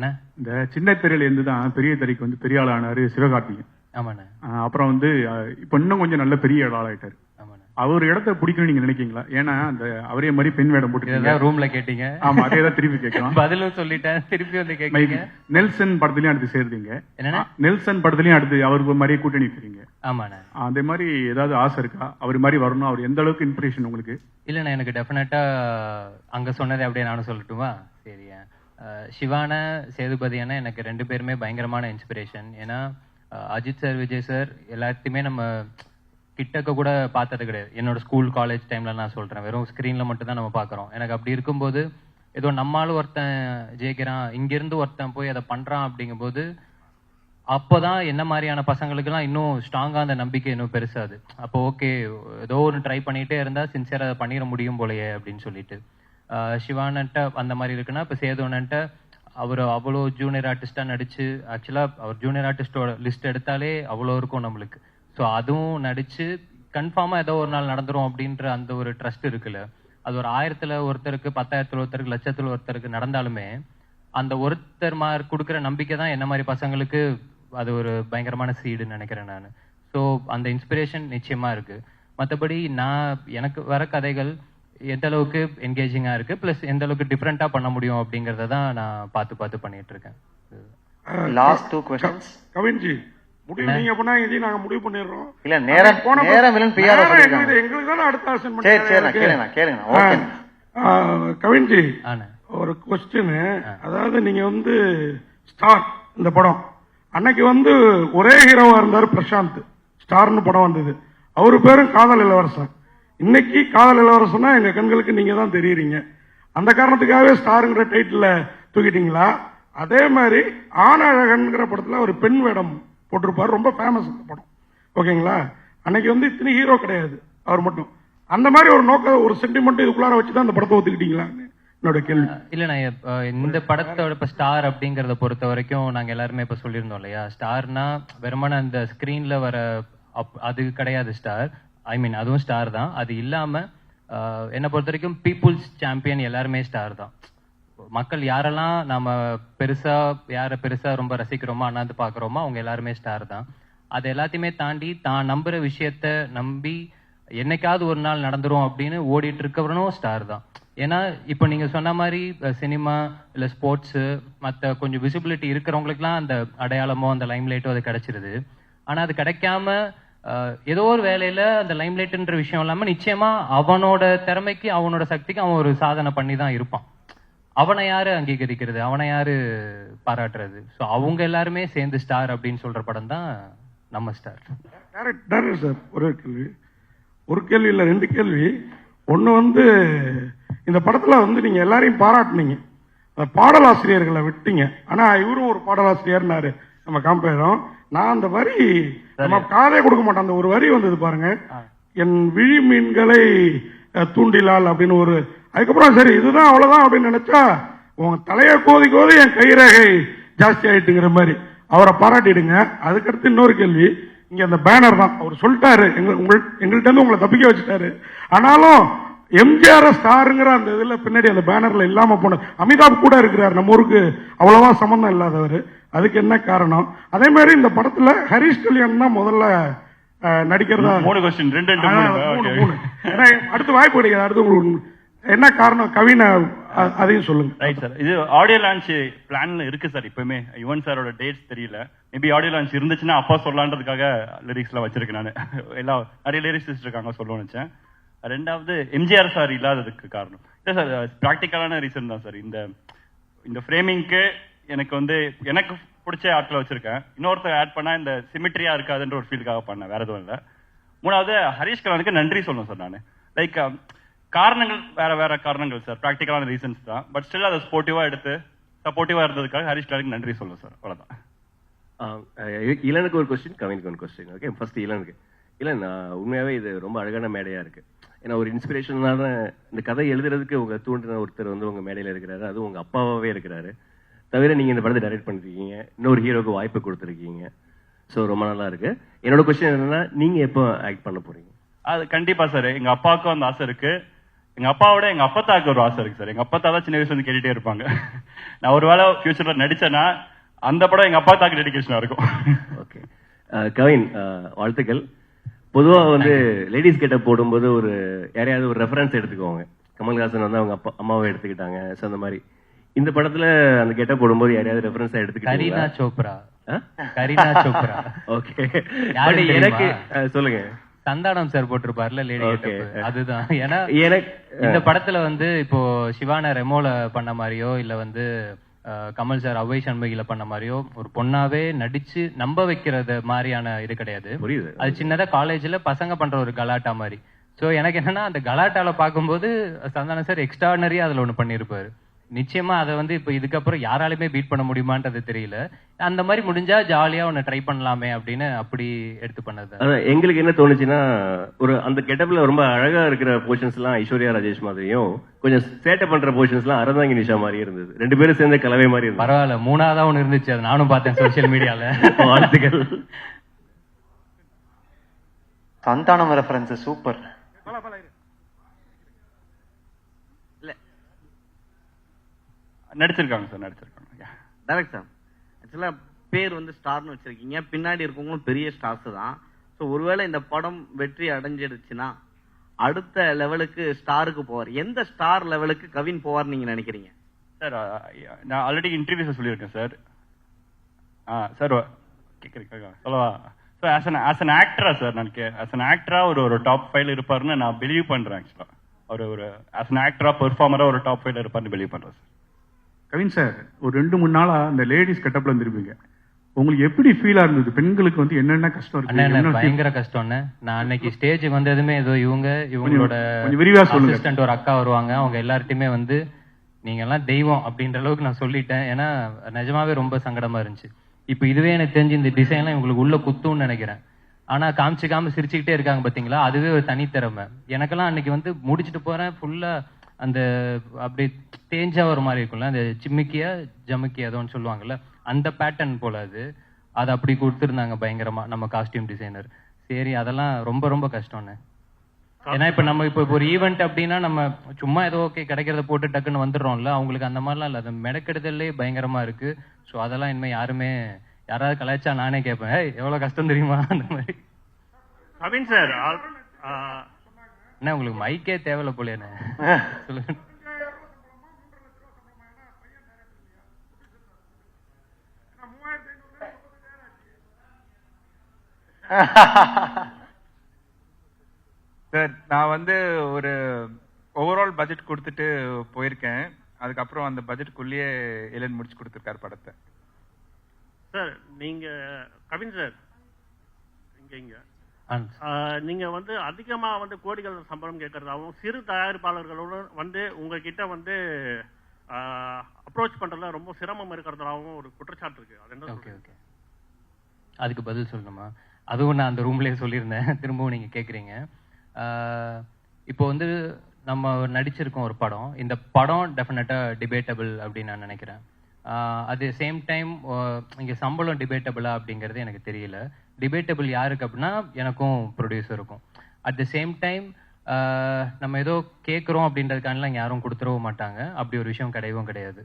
அண்ணா இந்த சின்ன திரையில இருந்து தான் பெரிய திரைக்கு வந்து பெரிய ஆள் ஆனாரு சிவகார்த்திகேயன். ஆமாண்ணா. அப்புறம் வந்து இப்ப இன்னும் கொஞ்சம் நல்ல பெரிய ஆளாயிட்டாரு. ஆமாண்ணா. அவர் இடத்த பிடிக்கணும்னு நீங்க நினைக்கீங்களா? ஏன்னா அந்த அவரே மாதிரி பெண் வேடம் போட்டு ரூம்ல கேட்டீங்க. ஆமா, அதேதான் திருப்பி கேட்கலாம். பதிலும் சொல்லிட்டேன், திருப்பி வந்து கேட்கீங்க. நெல்சன் படத்துலயும் அடுத்து சேர்ந்தீங்க. என்னன்னா நெல்சன் படத்துலயும் அடுத்து அவருக்கு மாதிரியே கூட்டணி வைக்கிறீங்க. ஆமாண்ணா. அதே மாதிரி ஏதாவது ஆசை இருக்கா? அவர் மாதிரி வரணும்? அவர் எந்த அளவுக்கு இன்ஸ்பிரேஷன் உங்களுக்கு? இல்லண்ணா, எனக்கு டெஃபினட்டா அங்க சொன்னதே அப்படியே நானும் சொல்லட்டுமா? சரியா. சிவான சேதுபதி அண்ணா எனக்கு 2 பேருமே பயங்கரமான இன்ஸ்பிரேஷன். ஏன்னா அஜித் சார், விஜய் சார் எல்லாத்தையுமே நம்ம கிட்டக்க கூட பார்த்தது கிடையாது. என்னோட ஸ்கூல் காலேஜ் டைம்ல நான் சொல்றேன், வெறும் ஸ்கிரீன்ல மட்டும் தான் நம்ம பாக்குறோம். எனக்கு அப்படி இருக்கும்போது ஏதோ நம்மளால ஒருத்தன் ஜெயிக்கிறான், இங்கிருந்து ஒருத்தன் போய் அதை பண்றான் அப்படிங்கும்போது அப்போதான் என்ன மாதிரியான பசங்களுக்குலாம் இன்னும் ஸ்ட்ராங்கா அந்த நம்பிக்கை இன்னும் பெருசாது. அப்போ ஓகே, ஏதோ ஒன்று ட்ரை பண்ணிட்டே இருந்தா சின்சியரா அதை பண்ணிட முடியும் போலயே அப்படின்னு சொல்லிட்டு சிவானன்ட்ட அந்த மாதிரி இருக்குன்னா, இப்போ சேதுவனன்ட்ட அவர் அவ்வளோ ஜூனியர் ஆர்டிஸ்டா நடிச்சு, ஆக்சுவலா அவர் ஜூனியர் ஆர்டிஸ்டோட லிஸ்ட் எடுத்தாலே அவ்வளோ இருக்கும் நம்மளுக்கு. ஸோ அதுவும் நடிச்சு கன்ஃபார்மா ஏதோ ஒரு நாள் நடந்துரும் அப்படின்ற அந்த ஒரு ட்ரஸ்ட் இருக்குல்ல, அது ஒரு 1000த்துல ஒருத்தருக்கு, 10,000த்துல ஒருத்தருக்கு, லட்சத்துல ஒருத்தருக்கு நடந்தாலுமே அந்த ஒருத்தர் மாதிரி கொடுக்குற நம்பிக்கை தான் என்ன மாதிரி பசங்களுக்கு அது ஒரு பயங்கரமான சீடுன்னு நினைக்கிறேன் நான். ஸோ அந்த இன்ஸ்பிரேஷன் நிச்சயமா இருக்கு. மற்றபடி எனக்கு வர கதைகள் எந்த அளவுக்கு என்கேஜிங்கா இருக்கு, பிளஸ் எந்த அளவுக்கு டிஃப்ரெண்டா பண்ண முடியும் அப்படிங்கறத தான் நான் பார்த்து பண்ணிட்டு இருக்கேன். லாஸ்ட் 2 क्वेश्चंस கவின்ஜி, முடிவு நீங்க பண்ணாங்க, இதை நாங்க முடிவு பண்ணிடுறோம். இல்ல நேரம் வில்லன் பிஆர் சொல்லிருக்காங்க. எங்களுக்கு தான அடுத்த ஆசன் பண்ணி. சரி கேளுங்க. ஓகே கவின்ஜி, ஒரு क्वेश्चन. அதாவது நீங்க வந்து ஸ்டார் இந்த படம் அன்னைக்கு வந்து ஒரே ஹீரோவா இருந்தாரு பிரசாந்த். ஸ்டார்னு படம் வந்தது, அவரு பேரும் காதல் இளவரசன். இன்னைக்கு காதல் இளவரசனா எங்க கண்களுக்கு நீங்க தான் தெரியுறீங்க. அந்த காரணத்துக்காகவே ஸ்டாருங்கிற டைட்டில் தூக்கிட்டீங்களா? அதே மாதிரி ஆனழகன்கிற படத்துல ஒரு பெண் வேடம் போட்டிருப்பாரு, ரொம்ப ஃபேமஸ் அந்த படம். ஓகேங்களா? அன்னைக்கு வந்து இத்தனை ஹீரோ கிடையாது, அவர் மட்டும். அந்த மாதிரி ஒரு நோக்க, ஒரு சென்டிமெண்ட் இதுக்குள்ளார வச்சுதான் அந்த படத்தை ஒத்துக்கிட்டீங்களா என்னோட கேள்வி. இல்ல, நான் இந்த படத்தோட இப்ப ஸ்டார் அப்படிங்கறத பொறுத்த வரைக்கும் நாங்க எல்லாருமே இப்ப சொல்லியிருந்தோம் இல்லையா, ஸ்டார்னா வெறுமன அந்த ஸ்கிரீன்ல வர அது கிடையாது ஸ்டார். ஐ மீன் அதுவும் ஸ்டார் தான். அது இல்லாம என்னை பொறுத்த வரைக்கும் பீப்புள்ஸ் சாம்பியன் எல்லாருமே ஸ்டார் தான். மக்கள் யாரெல்லாம் நாம யார பெருசா ரொம்ப ரசிக்கிறோமோ, அண்ணாந்து பாக்குறோமோ, அவங்க எல்லாருமே ஸ்டார் தான். அது எல்லாத்தையுமே தாண்டி தான் நம்புற விஷயத்த நம்பி என்னைக்காவது ஒரு நாள் நடந்துரும் அப்படின்னு ஓடிட்டு இருக்கவனும் ஸ்டார் தான். ஏன்னா இப்ப நீங்க சொன்ன மாதிரி சினிமா இல்ல ஸ்போர்ட்ஸ் மத்த கொஞ்சம் விசிபிலிட்டி இருக்கிறவங்களுக்குலாம் அந்த அடையாளமோ அந்த லைம்லைட்டோ அது கிடைச்சிருது. ஆனா அது கிடைக்காம ஏதோ ஒரு வேலையில அந்த லைம்லைட்ன்ற விஷயம் இல்லாம நிச்சயமா அவனோட திறமைக்கு, அவனோட சக்திக்கு அவன் ஒரு சாதனை பண்ணி தான் இருப்பான். அவனை யாரு அங்கீகரிக்கிறது, அவனை யாரு பாராட்டுறது? ஸோ அவங்க எல்லாருமே சேர்ந்து ஸ்டார் அப்படின்னு சொல்ற படம் தான் நம்ம ஸ்டார். சார், ஒரு கேள்வி இல்ல 2 கேள்வி. ஒண்ணு வந்து இந்த படத்துல வந்து நீங்க எல்லாரையும் பாராட்டுனீங்க, பாடலாசிரியர்களை விட்டீங்க. ஆனா இவரும் ஒரு பாடலாசிரியர்னாரு நம்ம காம்பேரும். நான் அந்த வரி நம்ம காதே கொடுக்க மாட்டோம், அந்த ஒரு வரி வந்தது பாருங்க, என் விழி மீன்களை தூண்டிலால் அப்படின்னு ஒரு, அதுக்கப்புறம் சரி இதுதான் அவ்வளவுதான் அப்படின்னு நினைச்சா உங்க தலைய கோதி என் கைரேகை ஜாஸ்தி ஆயிட்டுங்கிற மாதிரி அவரை பாராட்டிடுங்க. அதுக்கடுத்து இன்னொரு கேள்வி, இங்க அந்த பேனர் தான் அவர் சொல்லிட்டாரு, எங்கள்கிட்ட இருந்து உங்களை தப்பிக்க வச்சுட்டாரு. ஆனாலும் எம்ஜிஆர் ஸ்டாருங்கிற அந்த இதுல பின்னாடி அந்த பேனர்ல இல்லாம போன அமிதாப் கூட இருக்கிறார், நம்ம ஊருக்கு அவ்வளவா சம்பந்தம் இல்லாதவர். அதுக்கு என்ன காரணம்? அதே மாதிரி இந்த படத்துல ஹரிஷ் கல்யாண் தான் முதல்ல நடிக்கிறதா. 3 क्वेश्चन 2 அடுத்து வாய்ப்பு கிடைக்காது. அடுத்து உங்களுக்கு என்ன காரணம் கவின அதையும் சொல்லுங்க. ரைட் சார், இது ஆடியோ லான்ச் பிளான்ல இருக்கு சார். இப்பவுமே யுவன் சாரோட டேட்ஸ் தெரியல, மேபி ஆடியோ லான்ச் இருந்துச்சுன்னா அப்பா சொல்லலான்றதுக்காக லிரிக்ஸ்ல வச்சிருக்கேன். நான் எல்லாம் நிறைய லிரிக்ஸ் இருக்காங்க சொல்லணும்னு நினைச்சேன். 2வது எம்ஜிஆர் சார் இல்லாததுக்கு காரணம் இல்லை சார், ப்ராக்டிக்கலான ரீசன் தான் சார். இந்த ஃப்ரேமிங்க்கு எனக்கு பிடிச்ச ஆட்களை வச்சிருக்கேன். இன்னொருத்தர் ஆட் பண்ணா இந்த சிமிட்ரியா இருக்காதுன்ற ஒரு ஃபீலுக்காக பண்ணேன், வேற எதுவும் இல்லை. 3வது ஹரிஷ் கல்யாணுக்கு நன்றி சொல்லணும் சார். நான் லைக் காரணங்கள் வேற காரணங்கள் சார், ப்ராக்டிக்கலான ரீசன்ஸ் தான். பட் ஸ்டில் அதை ஸ்போர்ட்டிவா எடுத்து சப்போர்ட்டிவா இருந்ததுக்காக ஹரிஷ் கல்யாணுக்கு நன்றி சொல்லணும் சார், அவ்வளவுதான். இளனுக்கு ஒரு கொஸ்டின், கவினுக்கு ஒரு கொஸ்டின். Okay, first இளனுக்கு. இல்ல, உண்மையாவே இது ரொம்ப அழகான மேடையா இருக்கு. ஏன்னா ஒரு இன்ஸ்பிரேஷனான இந்த கதை எழுதுறதுக்கு உங்க தூண்டின ஒருத்தர் வந்து உங்க மேடையில இருக்கிறாரு, அதுவும் உங்க அப்பாவே இருக்கிறாரு. தவிர நீங்க இந்த படத்தை டைரக்ட் பண்ணிருக்கீங்க, இன்னொரு ஹீரோக்கு வாய்ப்பு கொடுத்துருக்கீங்க. ஸோ ரொம்ப நல்லா இருக்கு. என்னோட கொஸ்டின் என்னன்னா, நீங்க எப்போ ஆக்ட் பண்ண போறீங்க? அது கண்டிப்பா சார், எங்க அப்பாவுக்கும் அந்த ஆசை இருக்கு, எங்க அப்பாவோட எங்க அப்பத்தாக்கு ஒரு ஆசை இருக்கு சார். எங்க அப்பத்தா தான் சின்ன வயசுல இருந்து கேட்டுட்டே இருப்பாங்க. நான் ஒருவேளை ஃபியூச்சர்ல நடிச்சேன்னா அந்த படம் எங்க அப்பாத்தாக்கு டெடிகேஷனா இருக்கும். ஓகே கவின், வாழ்த்துக்கள். பொதுவா வந்து லேடிஸ் கெட்டப் போடும்போது ஒரு யாரையாவது ஒரு ரெஃபரன்ஸ் எடுத்துக்குவாங்க. கமல்ஹாசன் வந்து அவங்க அம்மாவை எடுத்துக்கிட்டாங்க. ஸோ அந்த மாதிரி இந்த படத்துல அந்த கெட்டப் போடும்போது யாரையாவது ரெஃபரன்ஸா எடுத்துக்கிட்டாங்க? கரீனா சோப்ரா. கரீனா சோப்ரா. ஓகே, யாரு எனக்கு சொல்லுங்க. சந்தானம் சார் போட்டிருப்பார்ல லேடி Okay. கெட்டப், அதுதான். ஏன்னா எனக்கு இந்த படத்துல வந்து இப்போ சிவான ரெமோல பண்ண மாதிரியோ இல்ல வந்து கமல் சார் அவ்வை சண்முகில பண்ண மாதிரியோ ஒரு பொண்ணாவே நடிச்சு நம்ப வைக்கிறது மாதிரியான இது கிடையாது. புரியுது. அது சின்னதா காலேஜ்ல பசங்க பண்ற ஒரு கலாட்டா மாதிரி. சோ எனக்கு என்னன்னா அந்த கலாட்டால பாக்கும்போது சந்தானம் சார் எக்ஸ்ட்ராடனரியா அதுல ஒண்ணு பண்ணிருப்பாரு. நிச்சயமா அதை வந்து இப்ப இதுக்கப்புறம் யாராலுமே பீட் பண்ண முடியுமான்றது தெரியல. அந்த மாதிரி முடிஞ்சா ஜாலியா ஒன்னு ட்ரை பண்ணலாமே அப்படின்னு அப்படி எடுத்து பண்ணது. அதான் எங்களுக்கு என்ன தோணுச்சுன்னா, ஒரு அந்த கெட்டப்ல ரொம்ப அழகா இருக்கிற போர்ஷன்ஸ் எல்லாம் ஐஸ்வர்யா ராஜேஷ் மாதிரியும், கொஞ்சம் சேட்டை பண்ற போர்ஷன்ஸ் எல்லாம் அறந்தாங்கி நிஷா மாதிரி இருந்தது. ரெண்டு பேரும் சேர்ந்த கலவை மாதிரி இருந்தது. பரவாயில்ல, மூணாவதா ஒண்ணு இருந்துச்சு, அது நானும் பார்த்தேன் சோசியல் மீடியால. வாழ்த்துக்கள். Santhanam reference super. நடிச்சிருக்காங்க சார், நடிச்சிருக்காங்க. டேரக்ட் சார், ஆக்சுவலாக பேர் வந்து ஸ்டார்னு வச்சிருக்கீங்க, பின்னாடி இருக்கவங்களும் பெரிய ஸ்டார்ஸ் தான். ஸோ ஒருவேளை இந்த படம் வெற்றி அடைஞ்சிடுச்சுன்னா அடுத்த லெவலுக்கு ஸ்டாருக்கு போவார். எந்த ஸ்டார் லெவலுக்கு கவின் போவார் நீங்க நினைக்கிறீங்க? சார் நான் ஆல்ரெடி இன்டர்வியூஸ் சொல்லியிருக்கேன் சார். சார் கேட்குறீங்க சொல்லவா? ஸோ ஆஸ் அன் ஆக்டரா சார், நான் ஆஸ் அன் ஆக்டரா ஒரு டாப் 5 இருப்பாருன்னு நான் பிலீவ் பண்றேன். ஆக்சுவலா ஒரு ஆஸ் அன் ஆக்டரா பெர்ஃபார்மரா ஒரு டாப் 5 இருப்பாருன்னு பிலீவ் பண்றேன் சார். கவின் சார், ஒரு 2-3 நாளா அந்த லேடிஸ் கெட்டப்ல இருந்திருப்பீங்க. உங்களுக்கு எப்படி ஃபீலா இருந்தது? பெண்களுக்கு வந்து என்னென்ன கஷ்டம் இருக்கு? பயங்கர கஷ்டம்னு நான் அன்னைக்கு ஸ்டேஜுக்கு வந்ததுமே ஏதோ இவங்களோட கொஞ்சம் விரிவா சொல்லுங்க. அசிஸ்டன்ட் ஒரு அக்கா வருவாங்க, அவங்க எல்லார்ட்டையுமே வந்து நீங்க எல்லாம் தெய்வம் அப்படின்ற அளவுக்கு நான் சொல்லிட்டேன். ஏன்னா நிஜமாவே ரொம்ப சங்கடமா இருந்துச்சு. இப்ப இதுவே எனக்கு தெரிஞ்சு இந்த டிசைன்லாம் இவங்களுக்கு உள்ள குத்தும்னு நினைக்கிறேன். ஆனா காமிச்சுக்காம சிரிச்சுக்கிட்டே இருக்காங்க பாத்தீங்களா, அதுவே ஒரு தனித்திறமை. எனக்கெல்லாம் அன்னைக்கு வந்து முடிச்சுட்டு போறேன், ஃபுல்லா அந்த அப்படி தேஞ்சா ஒரு மாதிரி இருக்கும்ல, அந்த சிம்மிக்கியா ஜமுக்கியா ஏதோன்னு சொல்லுவாங்கல்ல, அந்த பேட்டர்ன் போல அது அப்படி கொடுத்துருந்தாங்க பயங்கரமா நம்ம காஸ்டியூம் டிசைனர். சரி, அதெல்லாம் ரொம்ப ரொம்ப கஷ்டம்னு. ஏன்னா இப்ப நம்ம இப்ப ஒரு ஈவெண்ட் அப்படின்னா நம்ம சும்மா ஏதோ ஓகே கிடைக்கிறத போட்டு டக்குன்னு வந்துடுறோம்ல, அவங்களுக்கு அந்த மாதிரிலாம் இல்ல, அது மெனக்கெடுதல்லே பயங்கரமா இருக்கு. ஸோ அதெல்லாம் இனிமே யாராவது கலாய்ச்சா நானே கேட்பேன், எவ்வளவு கஷ்டம் தெரியுமா அந்த மாதிரி. கவின் சார், என்ன உங்களுக்கு மைக்கே தேவையில்ல போல என்ன சொல்லுங்க. சார், நான் வந்து ஒரு ஓவரால் பட்ஜெட் கொடுத்துட்டு போயிருக்கேன். அதுக்கப்புறம் அந்த பட்ஜெட்டுக்குள்ளேயே இளன் முடிச்சு கொடுத்துருக்காரு படத்தை. சார் நீங்க கவின் சார் இங்க நீங்க வந்து அதிகமா வந்து கோடிகள் சம்பளம் கேட்கறதாகவும் சிறு தயாரிப்பாளர்களோட வந்து உங்ககிட்ட வந்து அப்ரோச் பண்றதுல ரொம்ப சிரமம் இருக்கிறதாகவும் ஒரு குற்றச்சாட்டு இருக்கு. அது என்ன? ஓகே ஓகே, அதுக்கு பதில் சொல்லணுமா? அதுவும் நான் அந்த ரூம்லயே சொல்லியிருந்தேன், திரும்பவும் நீங்க கேக்குறீங்க. இப்போ வந்து நம்ம நடிச்சிருக்கோம் ஒரு படம், இந்த படம் டெஃபினட்டா டிபேட்டபிள் அப்படின்னு நான் நினைக்கிறேன். அது சேம் டைம் இங்க சம்பளம் டிபேட்டபிளா அப்படிங்கிறது எனக்கு தெரியல. டிபேட்டபிள் யாருக்கு அப்படின்னா எனக்கும் ப்ரொடியூசருக்கும். அட் த சேம் டைம் நம்ம ஏதோ கேட்குறோம் அப்படின்றதுக்கானலாம் யாரும் கொடுத்துடவும் மாட்டாங்க, அப்படி ஒரு விஷயம் கிடையவும் கிடையாது.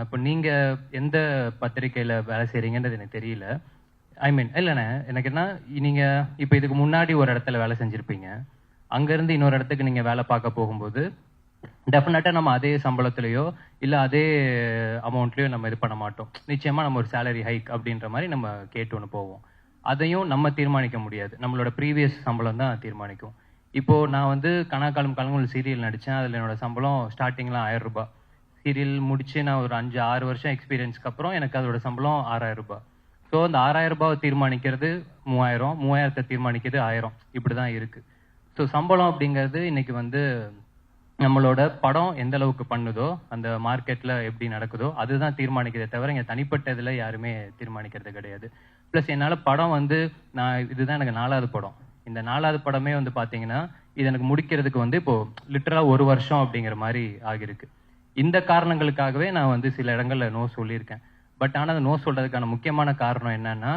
இப்போ நீங்க எந்த பத்திரிகையில வேலை செய்றீங்கன்றது எனக்கு தெரியல. ஐ மீன் இல்லைண்ணே, எனக்கு என்ன, நீங்க இப்போ இதுக்கு முன்னாடி ஒரு இடத்துல வேலை செஞ்சிருப்பீங்க, அங்கிருந்து இன்னொரு இடத்துக்கு நீங்க வேலை பார்க்க போகும்போது டெஃபினட்டா நம்ம அதே சம்பளத்திலயோ இல்ல அதே அமௌண்ட்லயோ நம்ம இது பண்ண மாட்டோம். நிச்சயமா நம்ம ஒரு சேலரி ஹைக் அப்படின்ற மாதிரி நம்ம கேட்டு ஒன்று போவோம். அதையும் நம்ம தீர்மானிக்க முடியாது, நம்மளோட ப்ரீவியஸ் சம்பளம் தான் தீர்மானிக்கும். இப்போ நான் வந்து கனாக்காலம் கலங்குள் சீரியல் நடிச்சேன், அதுல என்னோட சம்பளம் ஸ்டார்டிங்லாம் 1000 ரூபாய். சீரியல் முடிச்சு நான் ஒரு 5-6 வருஷம் எக்ஸ்பீரியன்ஸ்க்கு அப்புறம் எனக்கு அதோட சம்பளம் 6000 ரூபாய். ஸோ அந்த 6000 ரூபாவை தீர்மானிக்கிறது 3000, 3000 தீர்மானிக்கிறது 1000, இப்படிதான் இருக்கு. ஸோ சம்பளம் அப்படிங்கிறது இன்னைக்கு வந்து நம்மளோட படம் எந்த அளவுக்கு பண்ணுதோ, அந்த மார்க்கெட்ல எப்படி நடக்குதோ அதுதான் தீர்மானிக்கிறதே தவிர இங்க தனிப்பட்ட இதுல யாருமே தீர்மானிக்கிறது கிடையாது. பிளஸ் என்னால படம் வந்து இதுதான் எனக்கு 4வது படம். இந்த 4வது படமே வந்து பாத்தீங்கன்னா இது எனக்கு முடிக்கிறதுக்கு வந்து இப்போ லிட்டரலா 1 வருஷம் அப்படிங்கிற மாதிரி ஆகிருக்கு. இந்த காரணங்களுக்காகவே நான் வந்து சில இடங்கள்ல நோ சொல்லியிருக்கேன். பட் ஆனா நோ சொல்றதுக்கான முக்கியமான காரணம் என்னன்னா,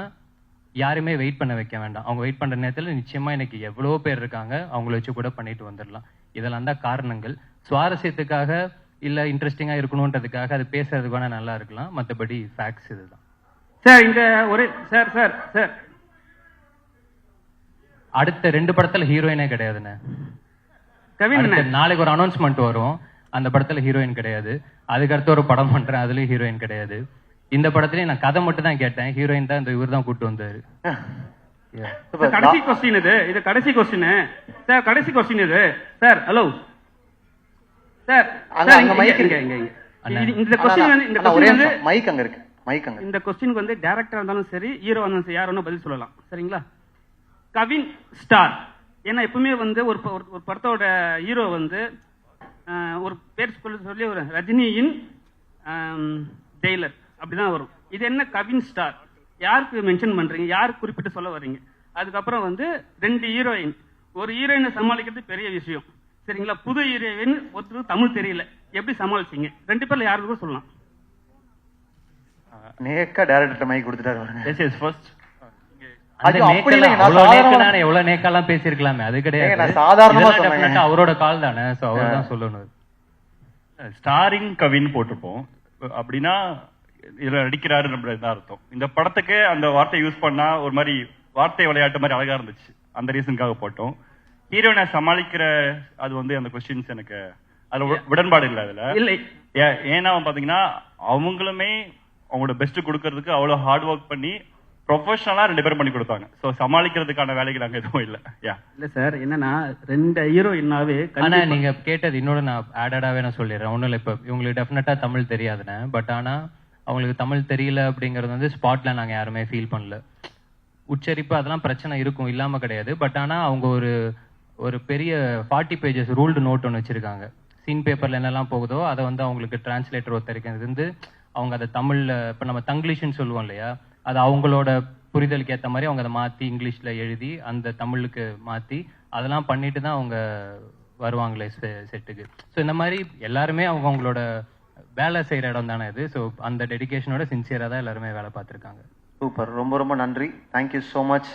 யாருமே வெயிட் பண்ண வைக்க வேண்டாம். அவங்க வெயிட் பண்ற நேரத்துல நிச்சயமா எனக்கு எவ்வளவோ பேர் இருக்காங்க, அவங்கள வச்சு கூட பண்ணிட்டு வந்துடலாம். இதெல்லாம் தான் காரணங்கள். சுவாரஸ்யத்துக்காக இல்ல இன்ட்ரெஸ்டிங்கா இருக்கணும்ன்றதுக்காக அது பேசுறதுக்கு வேணா நல்லா இருக்கலாம், மற்றபடி ஃபேக்ட்ஸ் இதுதான். சார் இங்க ஒரே சார் சார் சார் அடுத்த 2 படத்துல ஹீரோயினே கிடையாதுண்ணே. கவின் அடுத்த நாளைக்கு ஒரு அனௌன்ஸ்மெண்ட் வரும், அந்த படத்துல ஹீரோயின் கிடையாது. அதுக்கு அடுத்து ஒரு படம் பண்றேன், அதுலயும் ஹீரோயின் கிடையாது. இந்த படத்துலயும் நான் கதை மட்டும் தான் கேட்டேன், ஹீரோயின் தான் இந்த இவர் தான் கூட்டு வந்தாரு. கடைசி கொஸ்டின் இது கடைசி கொஸ்டின் சார், கடைசி கொஸ்டின் இது சார். ஹலோ சார், இந்த கொஸ்டின் வந்து இந்த கொஸ்டினுக்கு வந்து டைரக்டரா இருந்தாலும் சரி, ஹீரோ இருந்தாலும் சரி, யார் வேணா பதில் சொல்லலாம். சரிங்களா? கவின் ஸ்டார், ஏன்னா எப்பவுமே வந்து ஒரு படத்தோட ஹீரோ வந்து ஒரு பேர் சொல்லி ஒரு ரஜினியின் ஜெயிலர் அப்படிதான் வரும். இது என்ன கவின் ஸ்டார், யாருக்கு மென்ஷன் பண்றீங்க, யாருக்கு குறிப்பிட்டு சொல்ல வர்றீங்க? அதுக்கப்புறம் வந்து 2 ஹீரோயின், ஒரு ஹீரோயினை சமாளிக்கிறது பெரிய விஷயம். சரிங்களா? புது ஹீரோயின், ஒருத்தருக்கு தமிழ் தெரியல, எப்படி சமாளிச்சீங்க? 2 பேர்ல யாருக்கு கூட சொல்லலாம். நேக்கா டைரக்டர் மைக் கொடுத்துட்டாரு. ஃபர்ஸ்ட் எவ்வளவு நேக்கெல்லாம் பேசிருக்கலாமே, அது கிடையாது. சாதாரணமா அவரோட கால் தானே, அவர் தான் சொல்லணும். ஸ்டாரிங் கவின் போட்டிருப்போம் அப்படின்னா இதுல நடிக்கிறாரு தான் அர்த்தம். இந்த படத்துக்கு அந்த வார்த்தை யூஸ் பண்ணா ஒரு மாதிரி வார்த்தை விளையாட்டு மாதிரி அழகா இருந்துச்சு, அந்த ரீசனுக்காக போட்டோம். ஹீரோயினை சமாளிக்கிற அது வந்து அந்த கொஸ்டின்ஸ் எனக்கு அதுல உடன்பாடு இல்லை அதுல. ஏன்னா பாத்தீங்கன்னா அவங்களுமே அவங்களோட பெஸ்ட் கொடுக்கறதுக்கு அவ்வளவு ஹார்ட் ஒர்க் பண்ணி ப்ரொஃபஷனலா 2 பேரும் பண்ணி கொடுத்தாங்க. சோ சமாளிக்கிறதுக்கான வேலைகள் அங்க எதுவும் இல்ல. இல்ல சார், என்னன்னா 2 ஹீரோயினாவே. ஆனா நீங்க கேட்டது இன்னொரு நான் ஆடடாவே நான் சொல்லிடுறேன். ஒண்ணும் இல்ல, இப்ப இவங்களுக்கு டெஃபினட்டா தமிழ் தெரியாதுன்னு, பட் ஆனா அவங்களுக்கு தமிழ் தெரியல அப்படிங்கறது வந்து ஸ்பாட்ல நாங்க யாருமே ஃபீல் பண்ணல. உச்சரிப்பு அதெல்லாம் பிரச்சனை இருக்கும், இல்லாம கிடையாது. பட் ஆனா அவங்க ஒரு பெரிய 40 பேஜஸ் ரூல்டு நோட் ஒன்று வச்சிருக்காங்க. சீன் பேப்பர்ல என்னெல்லாம் போகுதோ அதை வந்து அவங்களுக்கு டிரான்ஸ்லேட்டர் ஒருத்தருக்கு இருந்து அவங்க அதை தமிழ்ல, இப்ப நம்ம தங்கிலீஷ்னு சொல்லுவோம் இல்லையா, அது அவங்களோட புரிதலுக்கு ஏற்ற மாதிரி அவங்க அதை மாத்தி இங்கிலீஷ்ல எழுதி அந்த தமிழுக்கு மாத்தி அதெல்லாம் பண்ணிட்டு தான் அவங்க வருவாங்களே செட்டுக்கு. ஸோ இந்த மாதிரி எல்லாருமே அவங்களோட வேலை செய்யற இடம் தானே இது. ஸோ அந்த டெடிகேஷனோட சின்சியரா தான் எல்லாருமே வேலை பார்த்துருக்காங்க. சூப்பர், ரொம்ப ரொம்ப நன்றி. Thank you so much.